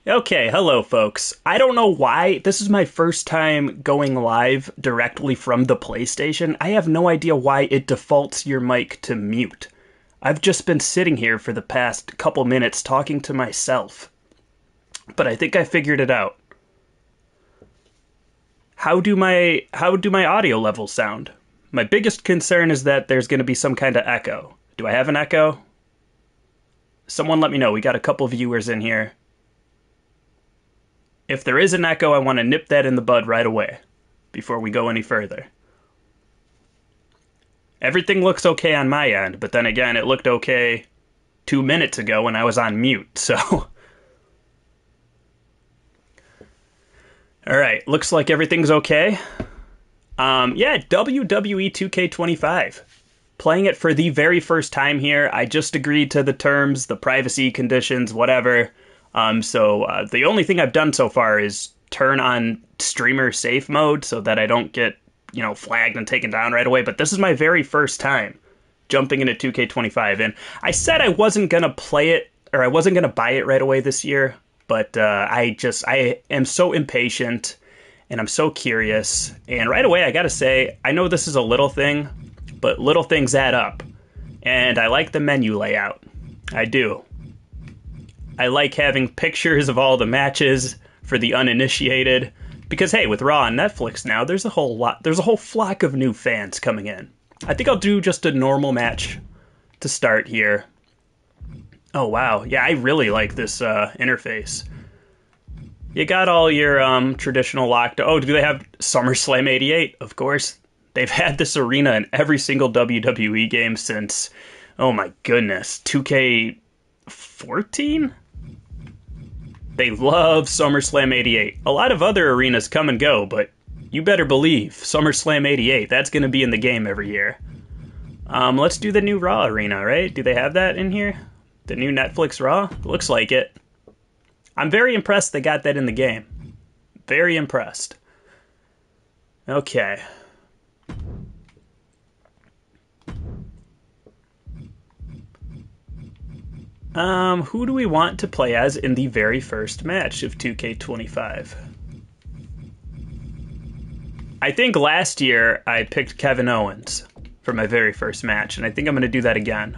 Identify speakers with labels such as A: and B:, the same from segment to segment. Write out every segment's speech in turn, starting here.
A: Okay, hello folks. I don't know why. This is my first time going live directly from the PlayStation. I have no idea why it defaults your mic to mute. I've just been sitting here for the past couple minutes talking to myself. But I think I figured it out. How do my audio levels sound? My biggest concern is that there's going to be some kind of echo. Do I have an echo? Someone let me know. We got a couple viewers in here. If there is an echo, I want to nip that in the bud right away before we go any further. Everything looks okay on my end, but then again, it looked okay 2 minutes ago when I was on mute, so... Alright, looks like everything's okay. Yeah, WWE 2K25. Playing it for the very first time here. I just agreed to the terms, the privacy conditions, whatever. So the only thing I've done so far is turn on streamer safe mode so that I don't get, flagged and taken down right away. But this is my very first time jumping into 2K25. And I said I wasn't going to play it, or I wasn't going to buy it right away this year. But I am so impatient and I'm so curious. And right away, I got to say, I know this is a little thing, but little things add up. And I like the menu layout. I do. I like having pictures of all the matches for the uninitiated. Because, hey, with Raw on Netflix now, there's a whole flock of new fans coming in. I think I'll do just a normal match to start here. Oh, wow. Yeah, I really like this interface. You got all your traditional locked... Oh, do they have SummerSlam 88? Of course. They've had this arena in every single WWE game since, oh my goodness, 2K14? They love SummerSlam 88. A lot of other arenas come and go, but you better believe SummerSlam 88, that's going to be in the game every year. Let's do the new Raw arena, right? Do they have that in here? The new Netflix Raw? Looks like it. I'm very impressed they got that in the game. Very impressed. Okay. Who do we want to play as in the very first match of 2K25? I think last year I picked Kevin Owens for my very first match, and I think I'm going to do that again.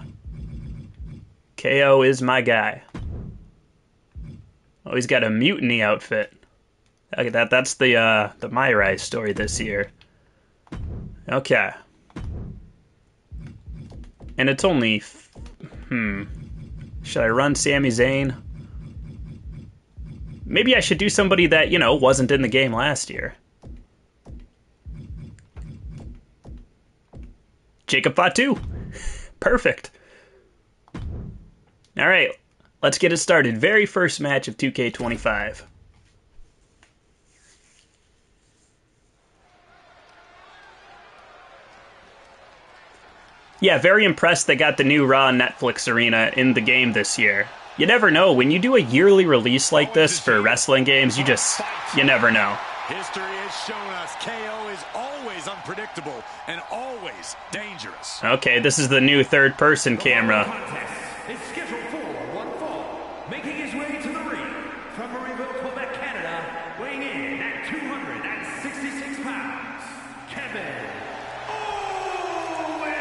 A: KO is my guy. Oh, he's got a mutiny outfit. Look at that. That's the Myrai story this year. Okay. And it's only... Should I run Sami Zayn? Maybe I should do somebody that, wasn't in the game last year. Jacob Fatu. Perfect. All right, let's get it started. Very first match of 2K25. Yeah, very impressed they got the new Raw Netflix arena in the game this year. You never know. When you do a yearly release like this for wrestling games, you never know.
B: History has shown us KO is always unpredictable and always dangerous.
A: Okay, this is the new third-person camera.
C: It's scheduled for one fall. Making his way to the ring from Marieville, Quebec, Canada, weighing in at 266 pounds, Kevin Owens.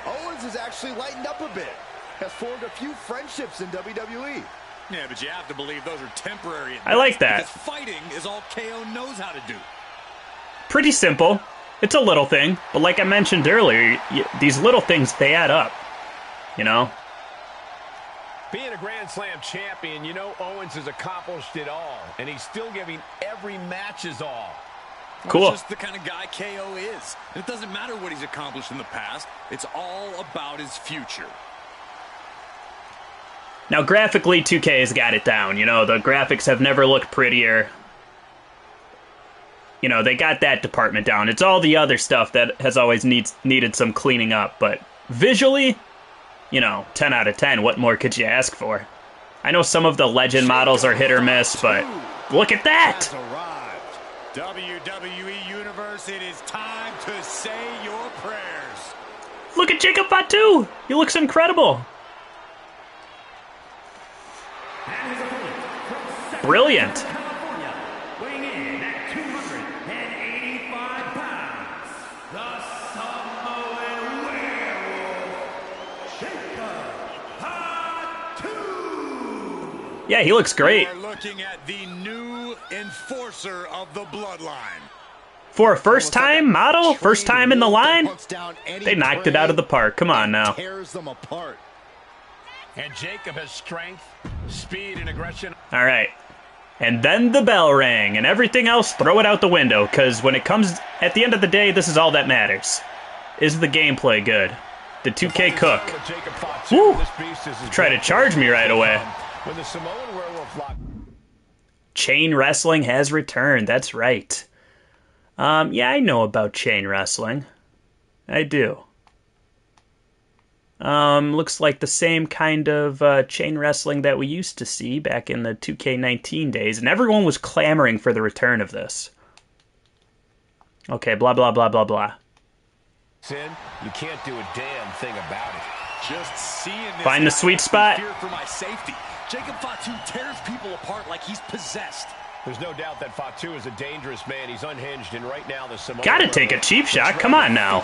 D: Owens has actually lightened up a bit. Has formed a few friendships in WWE.
B: Yeah, but you have to believe those are temporary.
A: I like that.
B: Because fighting is all KO knows how to do.
A: Pretty simple. It's a little thing, but like I mentioned earlier, these little things, they add up. You know?
E: Being a Grand Slam champion, you know Owens has accomplished it all, and he's still giving every match his all.
A: Cool.
B: He's just the kind of guy KO is. And it doesn't matter what he's accomplished in the past. It's all about his future.
A: Now, graphically, 2K has got it down. You know, the graphics have never looked prettier. You know, they got that department down. It's all the other stuff that has always needed some cleaning up. But visually, you know, 10 out of 10. What more could you ask for? I know some of the legend models are hit or miss, but look at that!
B: WWE Universe, it is time to say your prayers.
A: Look at Jacob Fatu! He looks incredible! Brilliant!
C: Weighing in at 285 pounds, the Samoan Werewolf, Jacob Fatu.
A: Yeah, he looks great.
B: We're looking at the new enforcer of the bloodline.
A: For a first-time model, first time in the line, they knocked it out of the park. Come on now.
D: Tears them apart.
E: And Jacob has strength, speed, and aggression.
A: All right. And then the bell rang, and everything else, throw it out the window, because when it comes, at the end of the day, this is all that matters. Is the gameplay good? Did 2K cook? Woo! Try to charge me right away.
E: When the Samoan Werewolf lock.
A: Chain wrestling has returned, that's right. Yeah, I know about chain wrestling. I do. Looks like the same kind of chain wrestling that we used to see back in the 2K19 days, and everyone was clamoring for the return of this. Okay, blah, blah, blah, blah, blah.
E: Sin, you can't do a damn thing about it.
B: Just seeing this
A: Find the sweet spot.
B: Fear for my safety. Jacob Fatu tears people apart like he's possessed.
E: There's no doubt that Fatu is a dangerous man. He's unhinged, and right now the Samoan
A: Gotta take a cheap shot, come on now.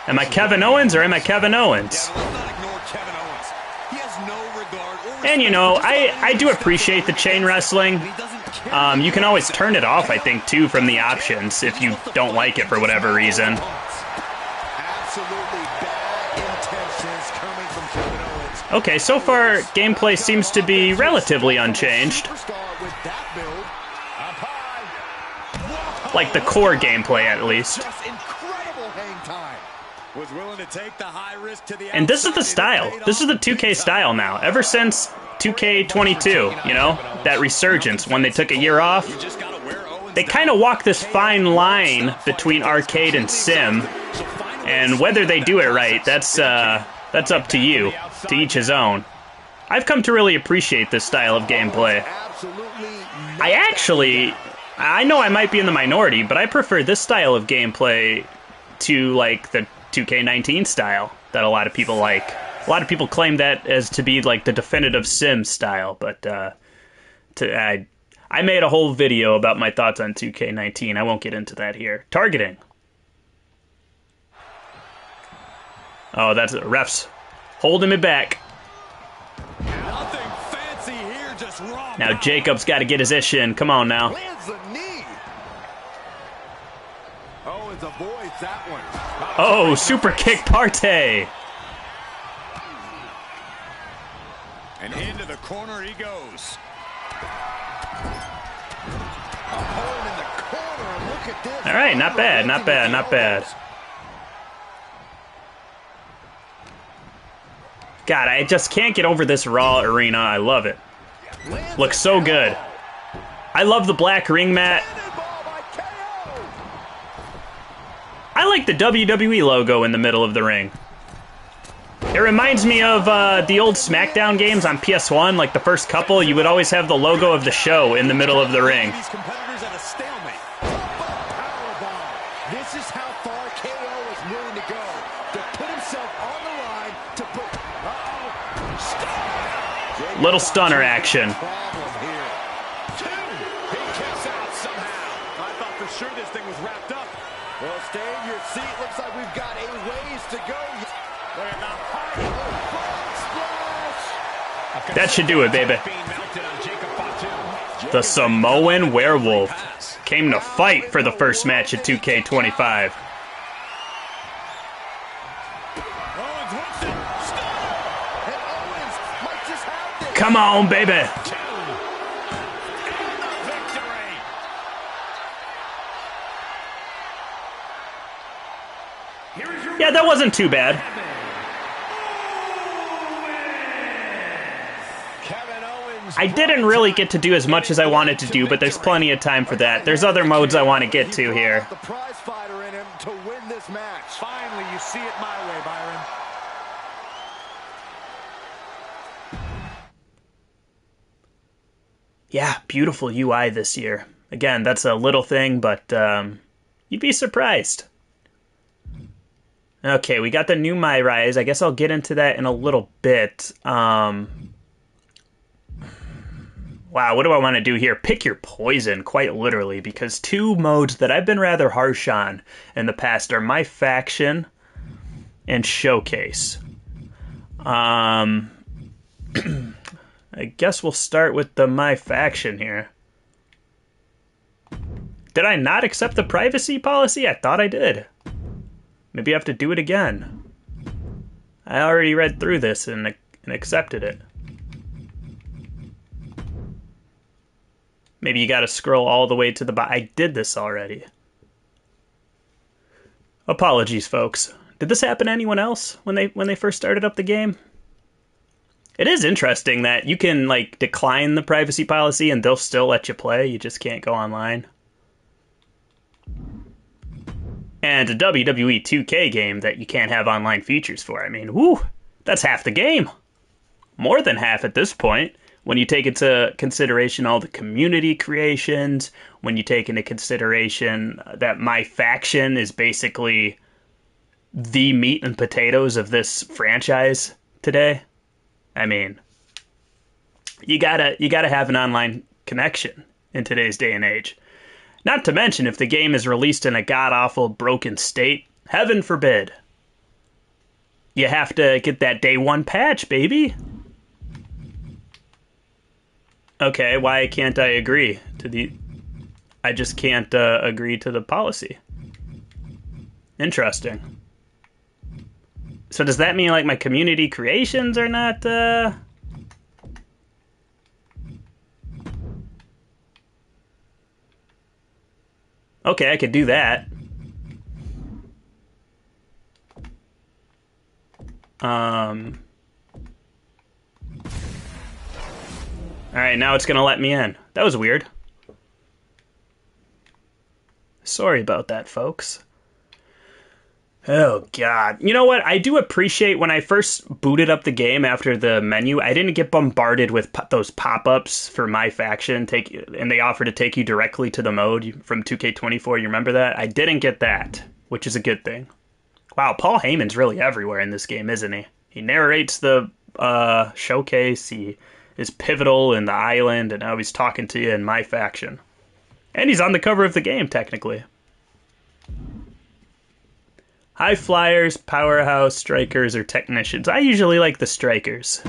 A: Am I Kevin Owens or am I Kevin Owens?
B: Yeah, let's not ignore Kevin Owens. He has no regard or
A: And you know, I do appreciate the chain wrestling. You can always turn it off, I think, too, from the options if you don't like it for whatever reason.
D: Absolutely bad intentions coming from Kevin Owens.
A: Okay, so far, gameplay seems to be relatively unchanged.
D: Superstar with that build.
A: Like the core gameplay, at least.
D: Just incredible hang time.
B: was willing to take the high risk to the
A: And this is the style. This is the 2K style now. Ever since 2K22, you know, that resurgence when they took a year off, they kind of walk this fine line between arcade and sim. And whether they do it right, that's up to you, to each his own. I've come to really appreciate this style of gameplay. I know I might be in the minority, but I prefer this style of gameplay to, like, the 2K19 style that a lot of people like. A lot of people claim that as to be, like, the definitive sim style, but I made a whole video about my thoughts on 2K19. I won't get into that here. Targeting. Oh, that's refs holding me back.
B: Nothing fancy here, just raw.
A: Now Jacob's got to get his ish in. Come on now.
D: Lands the knee.
B: Owens avoids that one.
A: Oh, super kick partay.
B: And into the corner he goes.
D: Home in the corner, and look at this.
A: All right, not bad, not bad, not bad. God, I just can't get over this Raw arena. I love it. Looks so good. I love the black ring mat. I like the WWE logo in the middle of the ring. It reminds me of the old SmackDown games on PS1, like the first couple. You would always have the logo of the show in the middle of the ring.
B: These competitors at a stalemate.
D: Powerbomb. This is how far KO is willing to go. To put himself on the line to put...
A: Little stunner action.
D: Problem here.
A: That should do it, baby. The Samoan Werewolf came to fight for the first match at 2K25. Come on, baby. Yeah, that wasn't too bad. I didn't really get to do as much as I wanted to do, but there's plenty of time for that. There's other modes I want to get to here.
D: The prize fighter in him to win this match. Finally, you see it my way, Byron.
A: Yeah, beautiful UI this year. Again, that's a little thing, but you'd be surprised. Okay, we got the new My Rise. I guess I'll get into that in a little bit. Wow, what do I want to do here? Pick your poison, quite literally, because two modes that I've been rather harsh on in the past are My Faction and Showcase. I guess we'll start with the My Faction here. Did I not accept the privacy policy? I thought I did. Maybe I have to do it again. I already read through this and accepted it. Maybe you gotta scroll all the way to the bottom. I did this already. Apologies, folks. Did this happen to anyone else when they first started up the game? It is interesting that you can like decline the privacy policy and they'll still let you play. You just can't go online. And a WWE 2K game that you can't have online features for. I mean, whoo, that's half the game. More than half at this point. When you take into consideration all the community creations, when you take into consideration that My Faction is basically the meat and potatoes of this franchise today. I mean, you gotta have an online connection in today's day and age. Not to mention, if the game is released in a god-awful broken state, heaven forbid, you have to get that day one patch, baby. Okay, why can't I agree to the... I just can't agree to the policy. Interesting. So does that mean, like, my community creations are not, Okay, I could do that. Alright, now it's gonna let me in. That was weird. Sorry about that, folks. Oh, God. You know what? I do appreciate when I first booted up the game after the menu, I didn't get bombarded with those pop-ups for My Faction, and they offer to take you directly to the mode from 2K24. You remember that? I didn't get that, which is a good thing. Wow, Paul Heyman's really everywhere in this game, isn't he? He narrates the showcase, he is pivotal in the island, and now he's talking to you in My Faction. And he's on the cover of the game, technically. High flyers, powerhouse, strikers, or technicians. I usually like the strikers.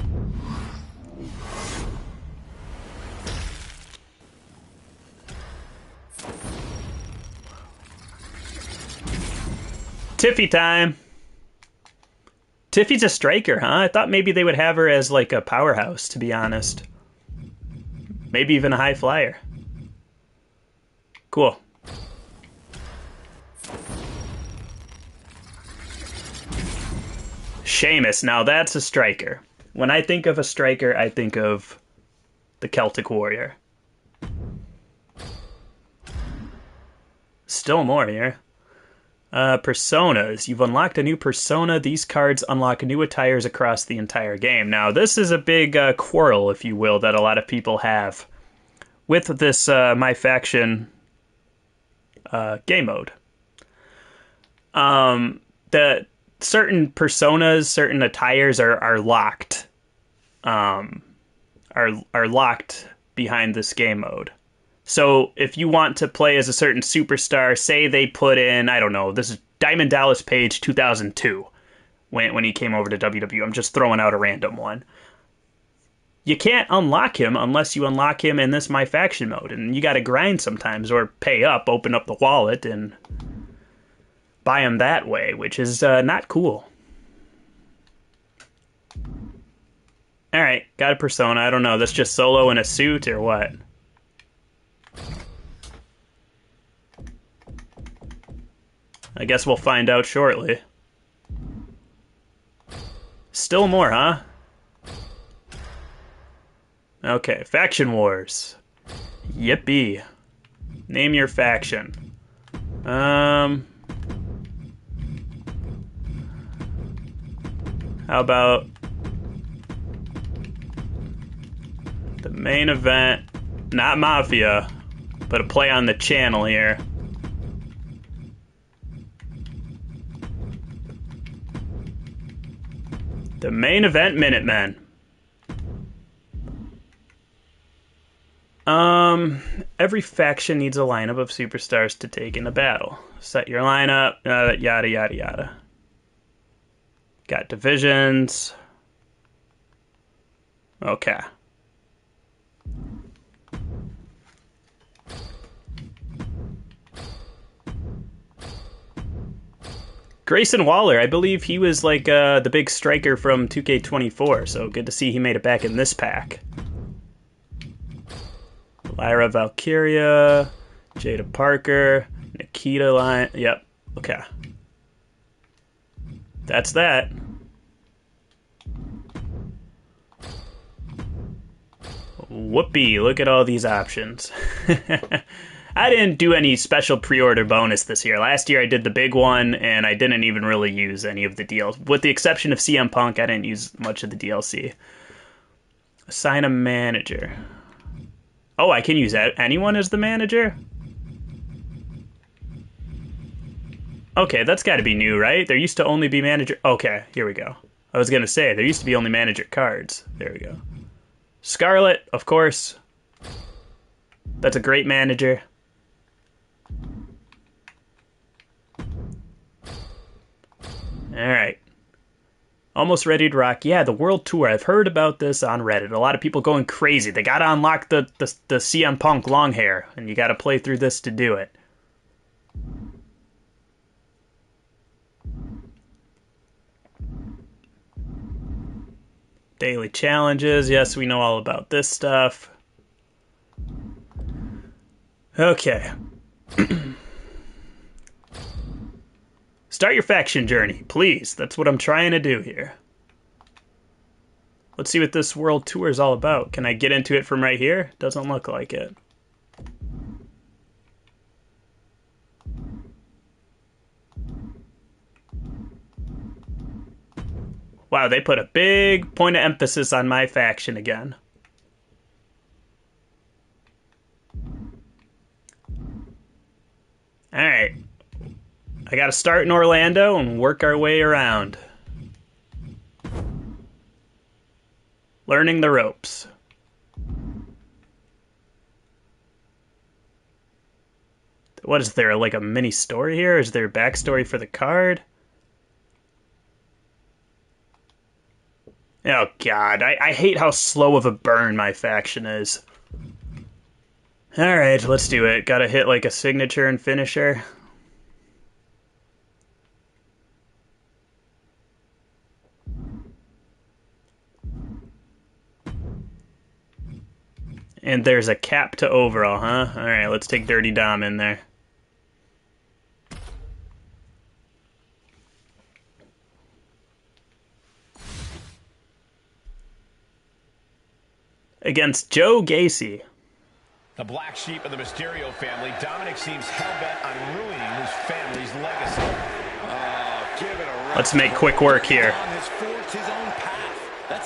A: Tiffy time. Tiffy's a striker, huh? I thought maybe they would have her as like a powerhouse, to be honest. Maybe even a high flyer. Cool. Sheamus, now that's a striker. When I think of a striker, I think of the Celtic Warrior. Still more here. Personas. You've unlocked a new persona. These cards unlock new attires across the entire game. Now, this is a big quarrel, if you will, that a lot of people have with this My Faction game mode. The certain personas, certain attires are locked. Are locked behind this game mode. So if you want to play as a certain superstar, say they put in, I don't know, this is Diamond Dallas Page 2002 when he came over to WWE. I'm just throwing out a random one. you can't unlock him unless you unlock him in this My Faction mode. And you gotta grind sometimes, or pay up, open up the wallet, and buy him that way, which is not cool. Alright, got a persona. I don't know, that's just Solo in a suit, or what? I guess we'll find out shortly. Still more, huh? Okay, Faction Wars. Yippee. Name your faction. How about the main event, not Mafia, but a play on the channel here. The main event, Minutemen. Every faction needs a lineup of superstars to take in a battle. Set your lineup, yada, yada, yada. Got divisions. Okay. Grayson Waller, I believe he was like the big striker from 2K24, so good to see he made it back in this pack. Lyra Valkyria, Jada Parker, Nikita Line. Yep, okay. That's that. Whoopee, look at all these options. I didn't do any special pre-order bonus this year. Last year I did the big one, and I didn't even really use any of the deals. With the exception of CM Punk, I didn't use much of the DLC. Assign a manager. Oh, I can use anyone as the manager? Okay, that's got to be new, right? There used to only be manager... Okay, here we go. I was going to say, there used to be only manager cards. There we go. Scarlet, of course. That's a great manager. Alright. Almost ready to rock. Yeah, the World Tour. I've heard about this on Reddit. A lot of people going crazy. They gotta unlock the CM Punk long hair, and you gotta play through this to do it. Daily challenges. Yes, we know all about this stuff. Okay. Start your faction journey, please. That's what I'm trying to do here. Let's see what this world tour is all about. Can I get into it from right here? Doesn't look like it. Wow, they put a big point of emphasis on my faction again. Alright. I gotta start in Orlando and work our way around. Learning the ropes. What is there, like a mini story here? Is there a backstory for the card? Oh god, I hate how slow of a burn my faction is. Alright, let's do it. Gotta hit like a signature and finisher. And there's a cap to overall, huh? Alright, let's take Dirty Dom in there. Against Joe Gacy.
E: The black sheep of the Mysterio family, Dominic seems hell-bent on ruining his family's legacy.
A: Let's make quick work here.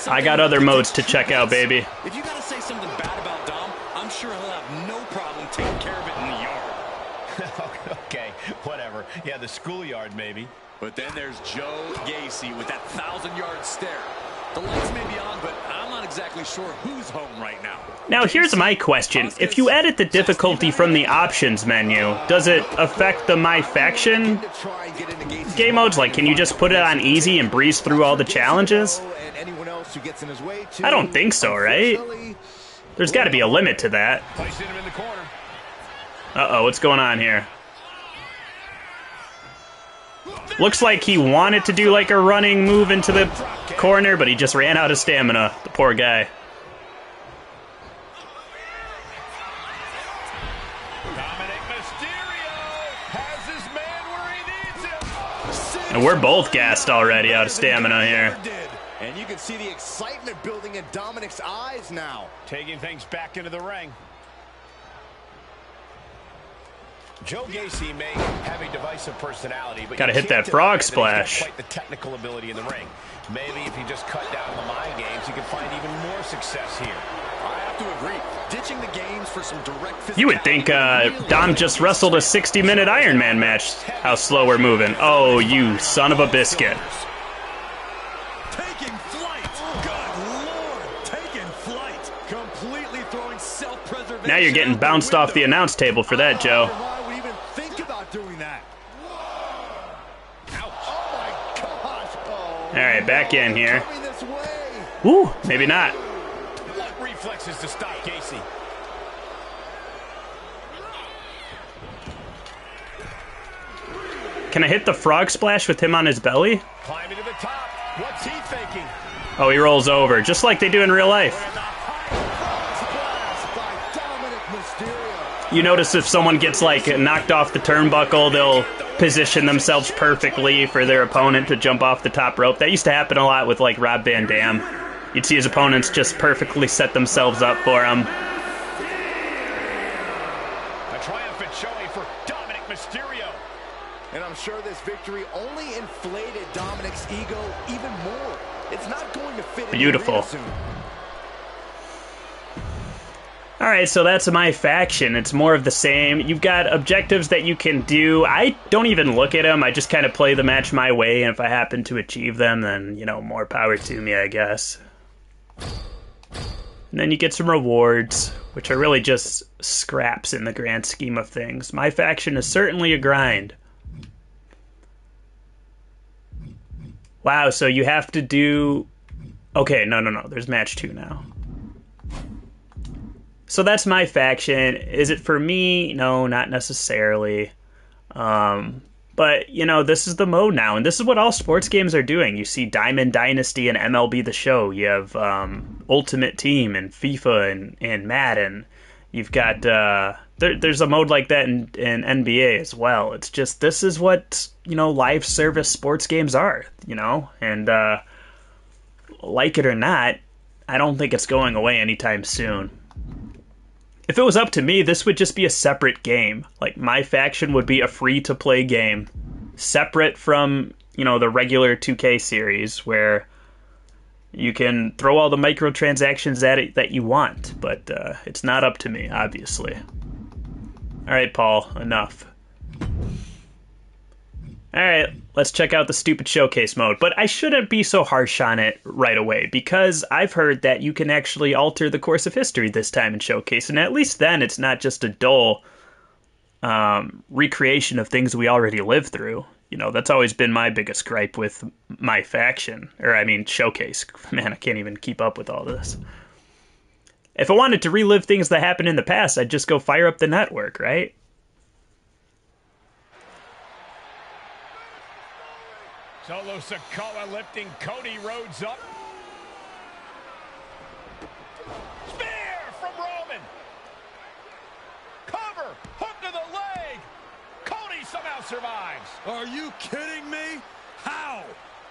A: I got other modes to check out, baby.
F: If you gotta say something bad about Dom, I'm sure he'll have no problem taking care of it in the yard.
E: Okay, whatever. Yeah, the schoolyard maybe.
F: But then there's Joe Gacy with that 1,000-yard stare. The lights may be on, but I'm not exactly sure who's home right now.
A: Now here's my question. If you edit the difficulty from the options menu, does it affect the My Faction game modes? Like, can you just put it on easy and breeze through all the challenges?
D: who gets in his way too.
A: I don't think so, right? There's got to be a limit to that.
E: Placing him in the corner.
A: Uh-oh, what's going on here? Looks like he wanted to do like a running move into the corner, but he just ran out of stamina. The poor guy.
E: Dominic Mysterio has his man where he needs him.
A: And we're both gassed already out of stamina here.
D: And you can see the excitement building in Dominic's eyes now.
E: Taking things back into the ring. Joe Gacy may have a divisive personality, but
A: gotta hit that frog splash.
E: Quite the technical ability in the ring. Maybe if you just cut down the mind games, you can find even more success here.
F: I have to agree. Ditching the games for some direct physicality.
A: You would think Dom just wrestled a 60-minute Iron Man match. How slow we're moving. Oh, you son of a biscuit.
B: Taking flight. Good Lord. Taking flight. Completely throwing self-preservation.
A: Now you're getting bounced off the announce table for that, Joe.
B: Why would even think about doing that?
D: Oh my gosh. Oh,
A: All right, back in here.
D: coming this way.
A: Ooh, maybe not.
E: What reflexes to stop Gacy?
A: Can I hit the frog splash with him on his belly?
E: Climbing to the top. What's he thinking?
A: Oh, he rolls over, just like they do in real life.
D: Splash by Dominic Mysterio.
A: You notice if someone gets like knocked off the turnbuckle, they'll position themselves perfectly for their opponent to jump off the top rope. That used to happen a lot with like Rob Van Dam. You'd see his opponents just perfectly set themselves up for him.
E: A triumphant showing for Dominic Mysterio.
D: And I'm sure this victory only inflated Dominic's ego even more. It's not going to fit in
A: Beautiful.
D: the arena soon.
A: Alright, so that's my faction. It's more of the same. You've got objectives that you can do. I don't even look at them. I just kind of play the match my way, and if I happen to achieve them, then, you know, more power to me, I guess. And then you get some rewards, which are really just scraps in the grand scheme of things. My faction is certainly a grind. Wow, so you have to do... Okay, no. There's match 2 now. So that's my faction. Is it for me? No, not necessarily. But, you know, this is the mode now, and this is what all sports games are doing. You see Diamond Dynasty and MLB The Show. You have Ultimate Team and FIFA and Madden. You've got... there's a mode like that in NBA as well. It's just, this is what, you know, live service sports games are, you know? And like it or not, I don't think it's going away anytime soon. If it was up to me, this would just be a separate game. Like, my faction would be a free-to-play game, separate from, you know, the regular 2K series, where you can throw all the microtransactions at it that you want. But it's not up to me, obviously. All right, Paul, enough. All right, let's check out the stupid showcase mode. But I shouldn't be so harsh on it right away, because I've heard that you can actually alter the course of history this time in showcase, and at least then it's not just a dull recreation of things we already lived through. You know, that's always been my biggest gripe with my faction, or I mean showcase. Man, I can't even keep up with all this. If I wanted to relive things that happened in the past, I'd just go fire up the network, right?
E: Solo Sikoa lifting Cody Rhodes up. Spear from Roman. Cover. Hook to the leg. Cody somehow survives.
B: Are you kidding me? How?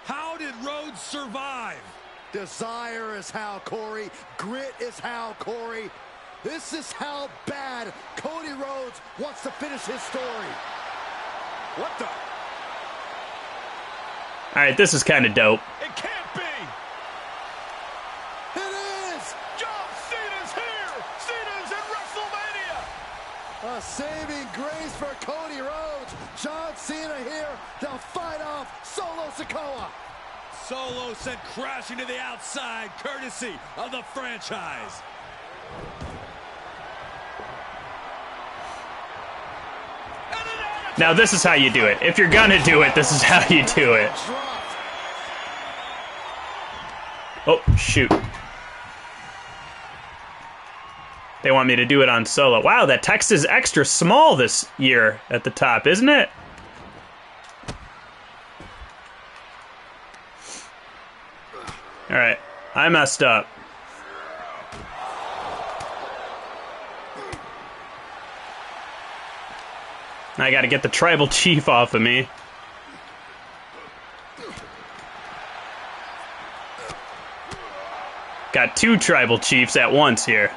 B: How did Rhodes survive?
D: Desire is how, Corey. Grit is how, Corey. This is how bad Cody Rhodes wants to finish his story. What the?
A: All right, this is kind of dope.
E: It can't be.
D: It is!
E: John Cena's here. Cena's in WrestleMania.
D: A saving grace for Cody Rhodes. John Cena here to fight off Solo Sikoa.
B: Solo sent crashing to the outside, courtesy of the franchise.
A: Now this is how you do it. If you're gonna do it, this is how you do it. Oh, shoot. They want me to do it on Solo. Wow, that text is extra small this year at the top, isn't it? Alright, I messed up. I gotta get the tribal chief off of me. Got 2 tribal chiefs at once here.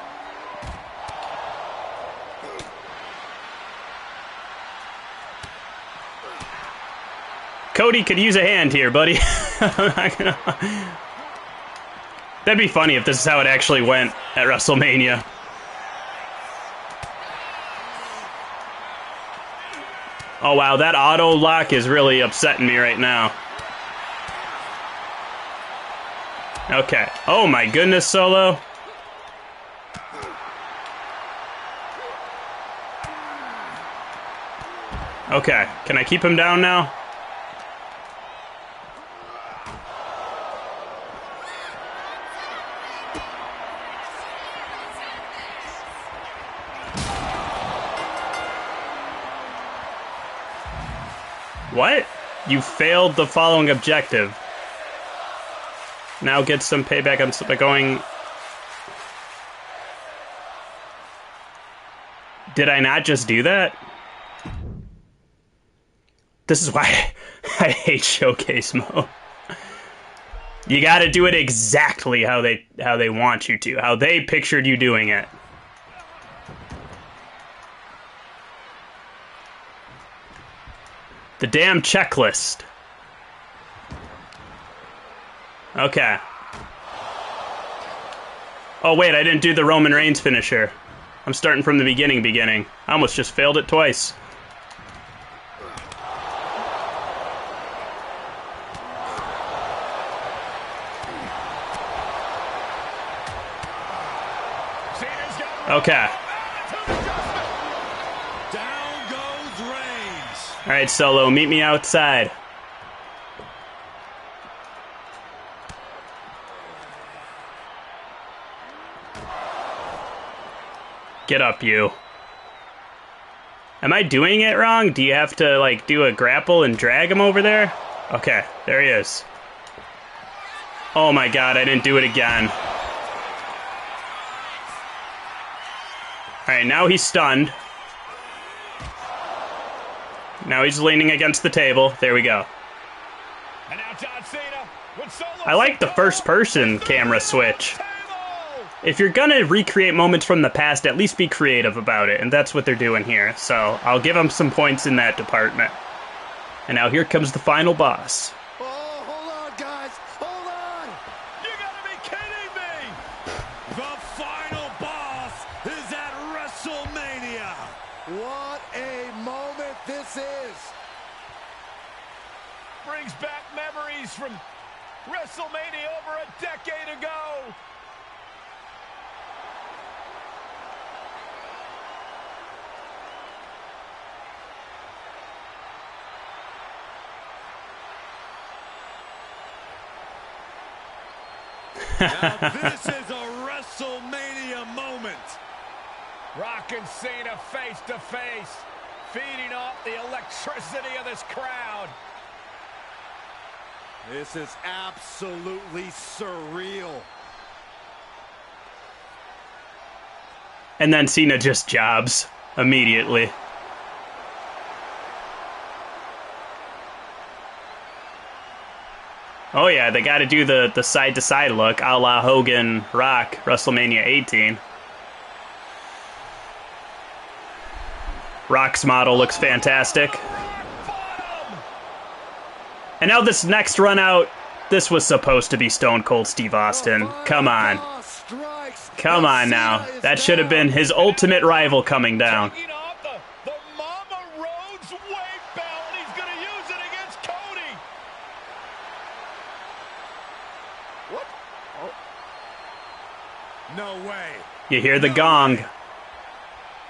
A: Cody could use a hand here, buddy. That'd be funny if this is how it actually went at WrestleMania. Oh wow, that auto lock is really upsetting me right now. Okay. Oh my goodness, Solo. Okay, can I keep him down now? What? You failed the following objective. Now get some payback on going... Did I not just do that? This is why I hate showcase mode. You gotta do it exactly how they want you to, how they pictured you doing it. The damn checklist. Okay. Oh wait, I didn't do the Roman Reigns finisher. I'm starting from the beginning. I almost just failed it twice. Okay.
B: Down goes Reigns.
A: All right, Solo, meet me outside. Get up, you. Am I doing it wrong? Do you have to, like, do a grapple and drag him over there? Okay, there he is. Oh my god, I didn't do it again. Alright, now he's stunned. Now he's leaning against the table. There we go.
E: And now John Cena with Solo.
A: I like the first-person camera switch. If you're gonna recreate moments from the past, at least be creative about it, and that's what they're doing here. So I'll give them some points in that department. And now here comes the final boss.
D: Oh, hold on, guys. Hold on.
B: You gotta be kidding me! The final boss is at WrestleMania.
D: What a moment this is.
E: Brings back memories from WrestleMania over a decade ago.
B: Now this is a WrestleMania moment.
E: Rock and Cena face to face, feeding off the electricity of this crowd.
D: This is absolutely surreal.
A: And then Cena just jobs immediately. Oh yeah, they gotta do the side-to-side look, a la Hogan Rock, WrestleMania 18. Rock's model looks fantastic. And now this next run out, this was supposed to be Stone Cold Steve Austin. Come on. Come on now. That should have been his ultimate rival coming down.
E: Taking off the Mama Rhodes weight belt. He's going to use it against Cody.
D: What? Oh.
B: No way.
A: You hear the gong.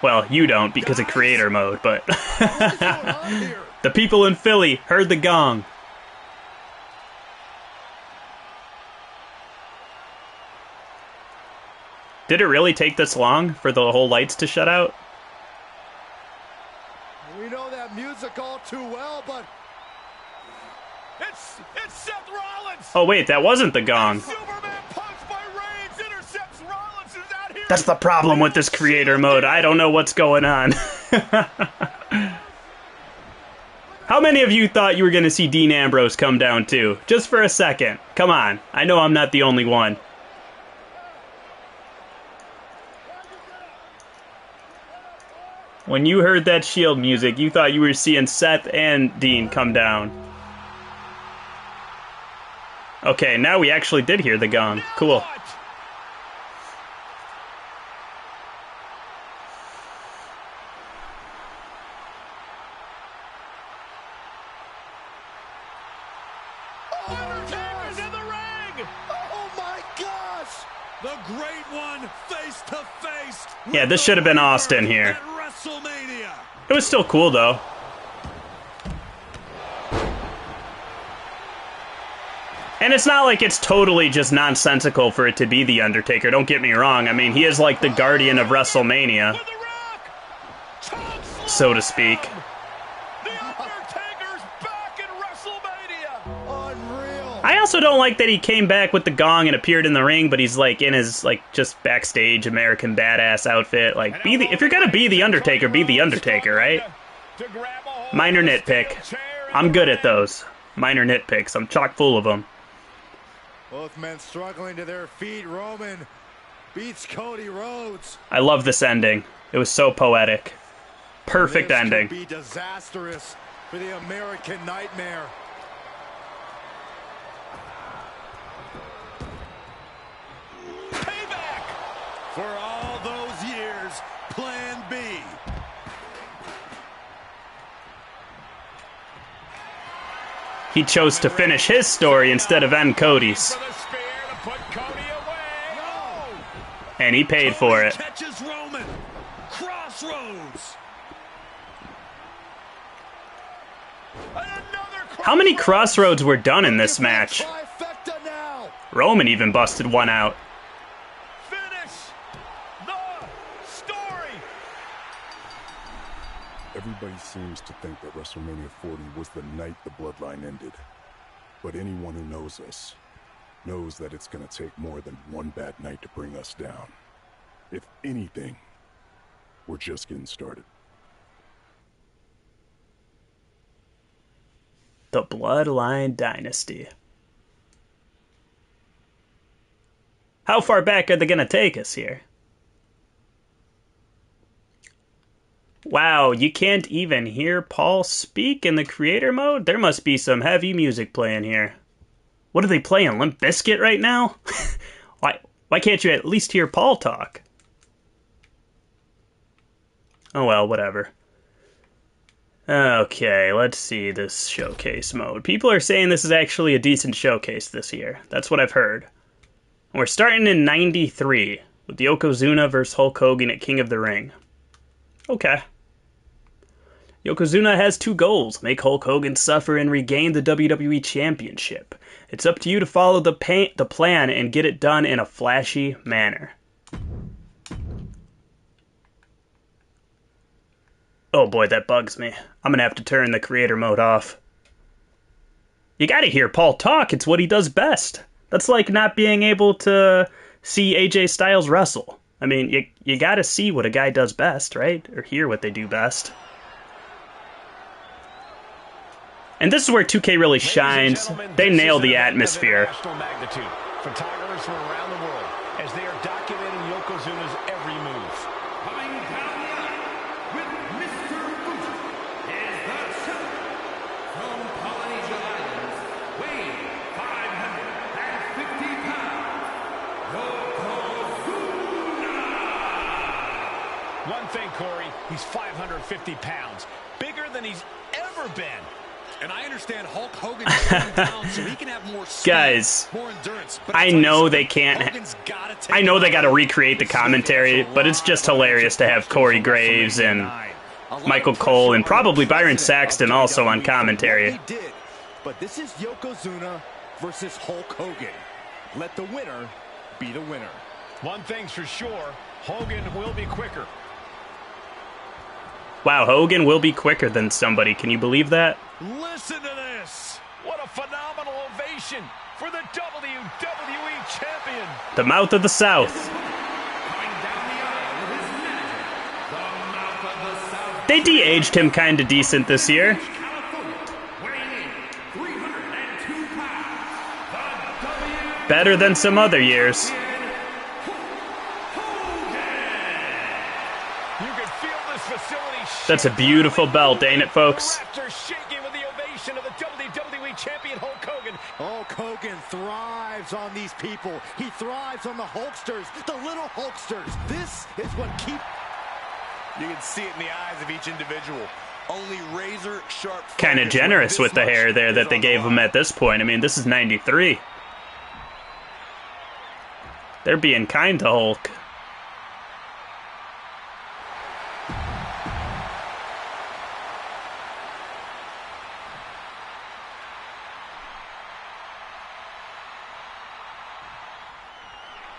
A: Well, you don't because of creator mode, but
D: What's going on here?
A: the people in Philly heard the gong. Did it really take this long for the whole lights to shut out?
D: We know that music all too well, but
B: It's Seth Rollins.
A: Oh wait, that wasn't the gong.
B: Superman punch by Reigns intercepts Rollins is out here.
A: That's the problem with this creator mode. I don't know what's going on. How many of you thought you were going to see Dean Ambrose come down too? Just for a second. Come on. I know I'm not the only one. When you heard that Shield music, you thought you were seeing Seth and Dean come down. Okay, now we actually did hear the gong. Cool.
B: Undertaker's in the ring.
D: oh my gosh!
B: The great one face to face.
A: Yeah, this should have been Austin here.
B: At WrestleMania.
A: It was still cool though. And it's not like it's totally just nonsensical for it to be The Undertaker, don't get me wrong. I mean, he is like the guardian of WrestleMania,
B: With the Rock. Choke slam.
A: so to speak.
B: The Undertaker's back in WrestleMania.
D: Unreal.
A: I also don't like that he came back with the gong and appeared in the ring, but he's like in his like just backstage American badass outfit. Like, if you're gonna be The Undertaker, be The Undertaker, right?
B: To grab a hold
A: Minor
B: of the
A: nitpick.
B: steel chair in
A: I'm
B: the
A: good
B: ring.
A: at those. Minor nitpicks. I'm chock full of them.
D: Both men struggling to their feet. Roman beats Cody Rhodes.
A: I love this ending. It was so poetic. Perfect
D: This
A: ending.
D: could be disastrous for the American Nightmare.
B: Payback for all those years. Plan B.
A: He chose to finish his story instead of end Cody's.
B: For the spear to put Cody away. No.
A: And he paid for it.
B: Catches Roman. Crossroads. And another
A: How many crossroads were done in this match?
D: Trifecta now.
A: Roman even busted one out.
B: Finish the story.
G: Everybody seems to think that WrestleMania 40 was the night the bloodline ended. But anyone who knows us knows that it's going to take more than one bad night to bring us down. If anything, we're just getting started.
A: The Bloodline Dynasty. How far back are they going to take us here? Wow, you can't even hear Paul speak in the creator mode? There must be some heavy music playing here. What are they playing, Limp Bizkit right now? Why can't you at least hear Paul talk? Oh well, whatever. Okay, let's see this showcase mode. People are saying this is actually a decent showcase this year. That's what I've heard. We're starting in 93 with the Yokozuna versus Hulk Hogan at King of the Ring. Okay. Yokozuna has two goals. Make Hulk Hogan suffer and regain the WWE Championship. It's up to you to follow the plan and get it done in a flashy manner. Oh boy, that bugs me. I'm gonna have to turn the creator mode off. You gotta hear Paul talk. It's what he does best. That's like not being able to see AJ Styles wrestle. I mean, you gotta see what a guy does best, right? Or hear what they do best. And this is where 2K really shines. They nail the atmosphere.
E: Magnitude. Photographers from around the world as they are documenting Yokozuna's every move.
C: Coming down the aisle with Mr. Fuji is the champion from Polynesia Islands, weighing 550 pounds, Yokozuna!
E: One thing, Corey, he's 550 pounds. Bigger than he's ever been.
F: And I understand Hulk Hogan is going down so he can have more speed,
A: Guys,
F: more endurance. But
A: I know they can't. I know they got to recreate the commentary, but it's just hilarious to have Corey Graves and Michael Cole and probably Byron Saxton also on commentary.
D: He did, but this is Yokozuna versus Hulk Hogan. Let the winner be the winner.
E: One thing's for sure, Hogan will be quicker.
A: Wow, Hogan will be quicker than somebody. Can you believe that?
B: Listen to this.
E: What a phenomenal ovation for the WWE Champion.
A: The mouth of the South.
C: Coming down the aisle with his manager, the mouth of the South.
A: They de-aged him kind of decent this year.
C: California, weighing in 302 pounds, the W.
A: Better than some other years.
E: You can feel this facility
A: That's a beautiful belt, ain't it, folks?
E: Raptors shaking with the ovation of the WWE Champion Hulk Hogan.
D: Hulk Hogan thrives on these people. He thrives on the Hulksters, the little Hulksters. This is what keeps...
F: You can see it in the eyes of each individual. Only razor sharp.
A: Kind of generous with the hair there that they gave him at this point. I mean, this is 93. They're being kind to Hulk.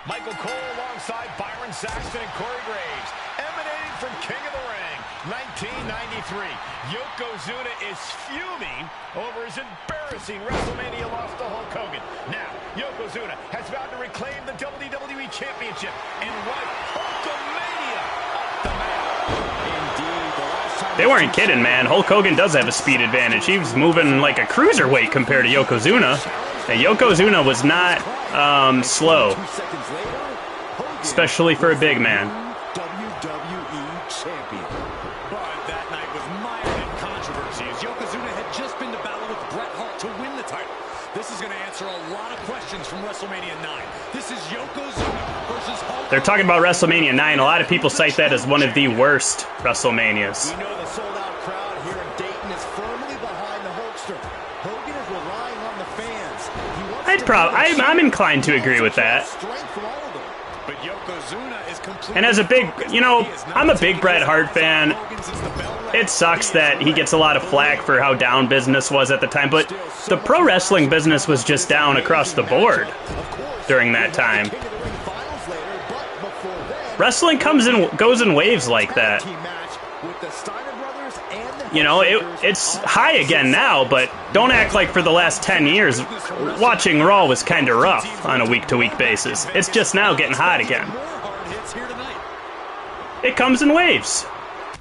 E: Michael Cole alongside Byron Saxton and Corey Graves, emanating from King of the Ring, 1993. Yokozuna is fuming over his embarrassing WrestleMania loss to Hulk Hogan. Now, Yokozuna has vowed to reclaim the WWE Championship and wipe Hulkamania off the map.
F: Indeed, the last time
A: They weren't kidding, man. Hulk Hogan does have a speed advantage. He was moving like a cruiserweight compared to Yokozuna. And Yokozuna was not slow,
D: 2 seconds later, Hogan,
A: especially for a big man.
D: WWE Champion.
F: But that night was mired in controversy as Yokozuna had just been to battle with Bret Hart to win the title. This is going to answer a lot of questions from WrestleMania 9. This is Yokozuna versus Hulk.
A: They're talking about WrestleMania 9. A lot of people cite that as one of the worst WrestleManias.
D: We know the sold-out crowd here in Dayton is firmly behind the Hulkster. Hogan is relying on the fans. He wants
A: I'm inclined to agree with that.
D: strength from all of them.
F: But Yokozuna is completely...
A: And as a big, I'm a big Bret Hart fan. It sucks that he gets a lot of flack for how down business was at the time, but the pro wrestling business was just down across the board during that time.
D: King of the Ring finals later, but before then,
A: Wrestling goes in waves like that.
D: team match with the Steiner brothers and the
A: It's high again now, but don't act like for the last 10 years, watching Raw was kind of rough on a week-to-week basis. It's just now getting hot again.
F: More hard hits here tonight.
A: It comes in waves.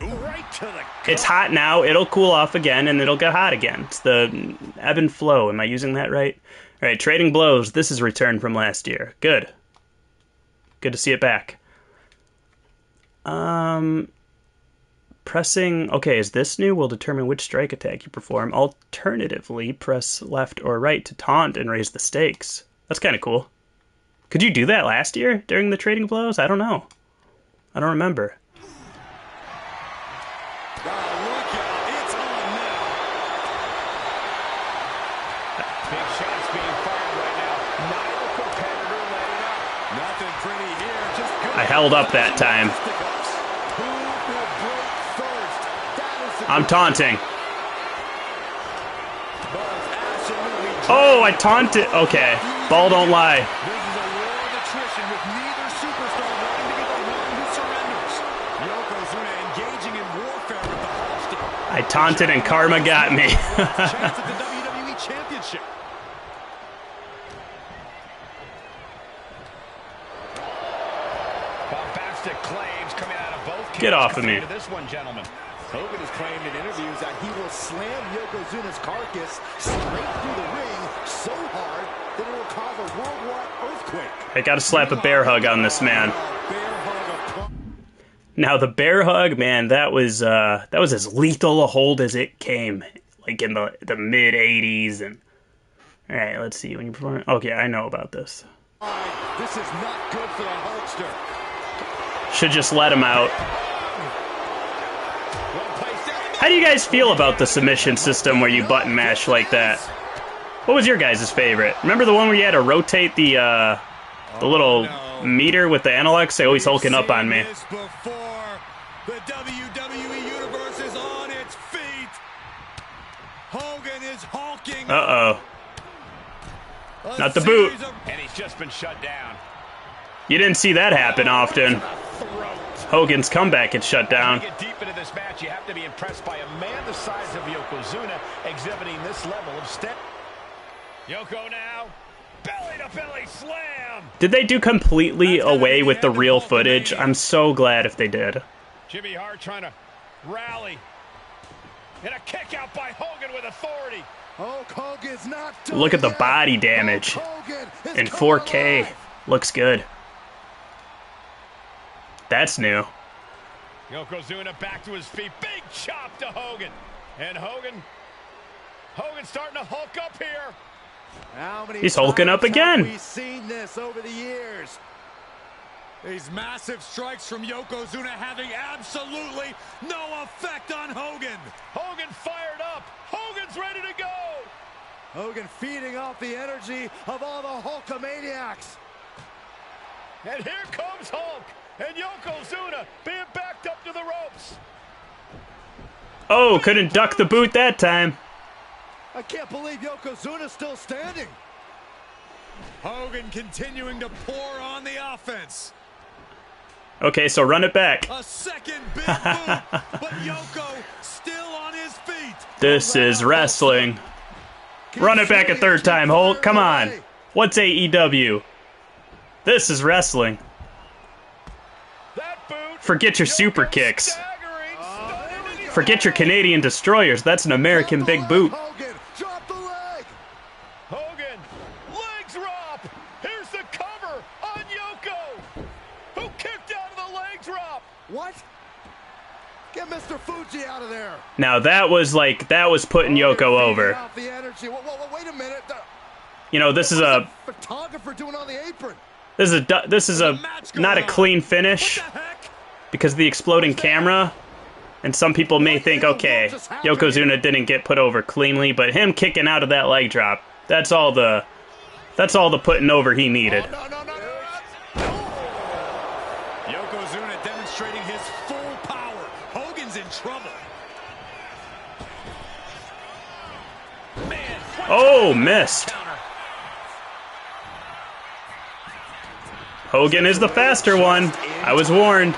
F: Right to the...
A: It's hot now, it'll cool off again, and it'll get hot again. It's the ebb and flow. Am I using that right? All right, Trading Blows. This is return from last year. Good. Good to see it back. Pressing... Okay, is this new? Will determine which strike attack you perform. Alternatively, press left or right to taunt and raise the stakes. That's kind of cool. Could you do that last year during the Trading Blows? I don't know. I don't remember.
F: Look out, it's on now.
E: Big shots being fired right now. Neither competitor letting up.
F: Nothing pretty here, just good.
A: I held up that time.
D: Who will break first? That is the
A: I'm taunting.
D: Buzz absolutely
A: Oh, I taunted. Okay. Ball don't lie.
F: This is a war of attrition with neither superstar wanting to be the one who surrenders. Yokozuna engaging in warfare with the Hulkster.
A: I taunted and karma got me.
F: Chance at the WWE Championship.
E: Bombastic claims coming out of both camps.
A: Get off of me.
E: To this one, gentlemen.
D: Hogan has claimed in interviews that he will slam Yokozuna's carcass straight through the ring so hard that it will cause a worldwide earthquake.
A: I gotta slap a bear hug on this man.
D: Bear hug of
A: Now the bear hug, man, that was as lethal a hold as it came, like in the mid '80s. And all right, let's see when you perform. Okay, I know about this.
D: This is not good for the Hulkster.
A: Should just let him out. How do you guys feel about the submission system where you button mash like that? What was your guys' favorite? Remember the one where you had to rotate the little meter with the analog? Say, oh, he's hulking up on me.
B: This before the WWE Universe is on its feet. Hogan is hulking.
A: Uh-oh.
B: A
A: Not the boot.
B: series of-
E: And he's just been shut down.
A: You didn't see that happen often. Hogan's comeback gets shut down.
E: To get deep into this match, you have to be impressed by a man the size of Yokozuna exhibiting this level of step. Yoko now, belly to belly slam.
A: Did they do completely away with the real footage? I'm so glad if they did.
E: Jimmy Hart trying to rally. And a kick out by Hogan with authority.
D: Hulk Hogan's not done
A: Look at the
D: yet.
A: body damage
D: Hulk Hogan is
A: in
D: coming
A: 4K.
D: alive.
A: Looks good. That's new.
E: Yokozuna back to his feet. Big chop to Hogan. And Hogan's starting to hulk up here.
D: How many
A: He's hulking up
D: times have
A: again.
D: we seen this over the years?
F: These massive strikes from Yokozuna having absolutely no effect on Hogan.
E: Hogan fired up. Hogan's ready to go.
D: Hogan feeding off the energy of all the Hulkamaniacs.
E: And here comes Hulk. And Yokozuna being backed up to the ropes.
A: Oh, couldn't duck the boot that time.
D: I can't believe Yokozuna's still standing.
F: Hogan continuing to pour on the offense.
A: Okay, so run it back.
F: A second big boot, but Yoko still on his feet.
A: This is wrestling. Run it back a third time, Hulk. Come on. What's AEW? This is wrestling.
E: That boot.
A: Forget your super kicks. Forget your Canadian destroyers. That's an American big boot.
D: Hogan, drop the leg.
E: Hogan, leg drop. Here's the cover on Yoko, who kicked out of the leg drop.
D: What? Get Mr. Fuji out of there.
A: Now that was putting Yoko over.
D: Off the energy. Wait a minute.
A: You know, this is a
D: Photographer doing on the apron.
A: this is a not a clean finish because of the exploding camera. And some people may think, okay, Yokozuna didn't get put over cleanly, but him kicking out of that leg drop, that's all the putting over he needed.
E: No.
F: Yokozuna demonstrating his full power. Hogan's in trouble.
E: Man,
A: Oh, missed. Hogan is the faster one. I was warned.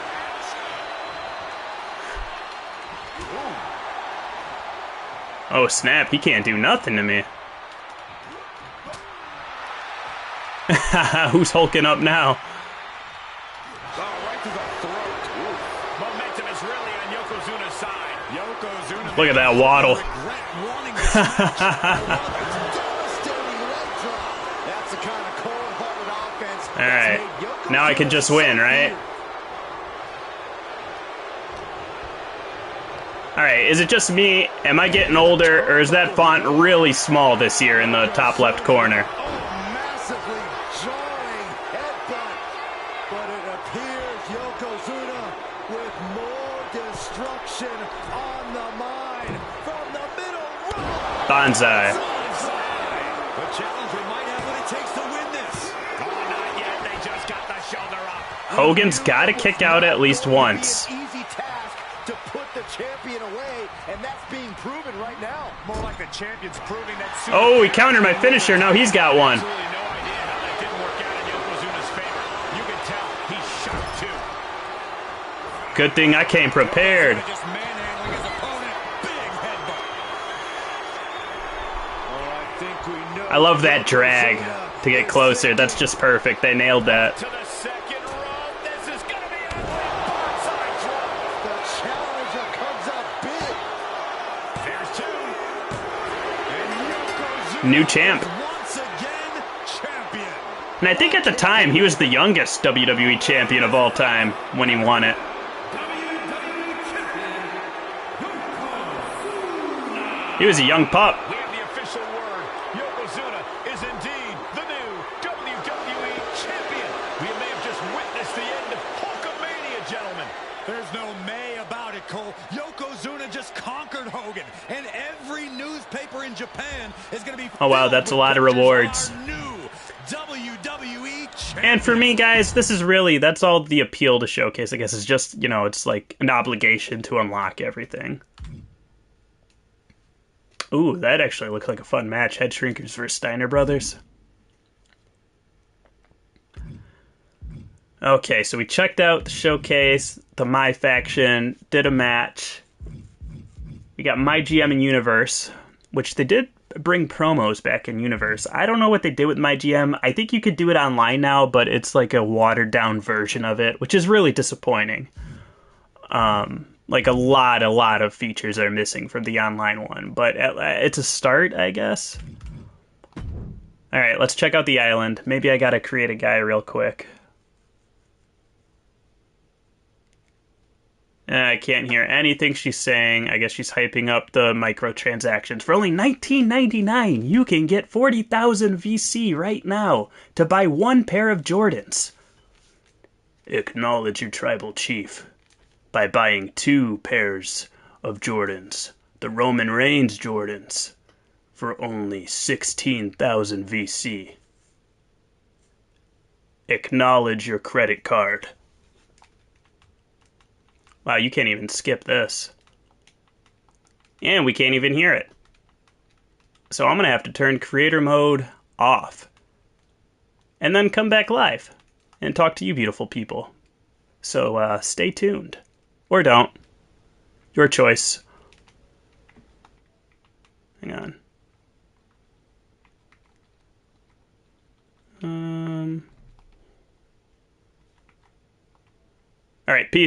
A: Oh, snap. He can't do nothing to me. Who's hulking up now?
E: right to the throat. Momentum is really on Yokozuna's side.
F: Yokozuna.
A: Look at that waddle.
F: Regret wanting this match.
D: Devastating leg drop. That's the kind of cold-hearted offense.
A: All right. Now I can just win, right? All right. Is it just me? Am I getting older, or is that font really small this year in the top left corner?
D: Massively jarring headbutt. But it appears Yokozuna with more destruction on the mind from the middle row.
A: Bonsai.
F: The challenger might have what it takes to win this.
E: Oh, not yet. They just got the shoulder up.
A: Hogan's got to kick out at least once.
D: An easy task to put the champion away, and that's being proven right now.
E: More like the champion's proving that.
A: Oh, he countered my finisher. Now he's got one.
E: Absolutely no idea how that didn't work out in Yokozuna's favor. You can tell he's shocked too.
A: Good thing I came prepared.
F: Just manhandling his opponent. Big headbutt.
D: I think we know.
A: I love that drag to get closer. That's just perfect. They nailed that.
E: To the second row. This is going to be ugly. Bonsai drop.
D: The challenger comes up big.
E: There's two.
F: And Yokozuna
A: New champ.
F: once again champion.
A: And I think at the time, he was the youngest WWE champion of all time when he won it. He was a young pup.
E: We have the official word. Yokozuna is indeed the new WWE champion. We may have just witnessed the end of Hulkamania, gentlemen.
F: There's no may about it, Cole. Yokozuna just conquered Hogan, and every newspaper in Japan is going to be.
A: Oh, wow, that's a lot of rewards.
F: Our new WWE champion.
A: And for me, guys, this is really, that's all the appeal to Showcase, I guess, is just, you know, it's like an obligation to unlock everything. Ooh, that actually looked like a fun match. Head Shrinkers versus Steiner Brothers. Okay, so we checked out the showcase, the My Faction, did a match. We got My GM and Universe, which they did bring promos back in Universe. I don't know what they did with My GM. I think you could do it online now, but it's like a watered down version of it, which is really disappointing. Like a lot of features are missing from the online one, but it's a start, I guess. All right, let's check out the island. Maybe I gotta create a guy real quick. I can't hear anything she's saying. I guess she's hyping up the microtransactions. For only $19.99, you can get 40,000 VC right now to buy one pair of Jordans. Acknowledge your tribal chief by buying 2 pairs of Jordans. The Roman Reigns Jordans for only 16,000 VC. Acknowledge your credit card. Wow, you can't even skip this. And we can't even hear it. So I'm going to have to turn creator mode off. And then come back live and talk to you beautiful people. So stay tuned. Or don't. Your choice. Hang on. All right, peace.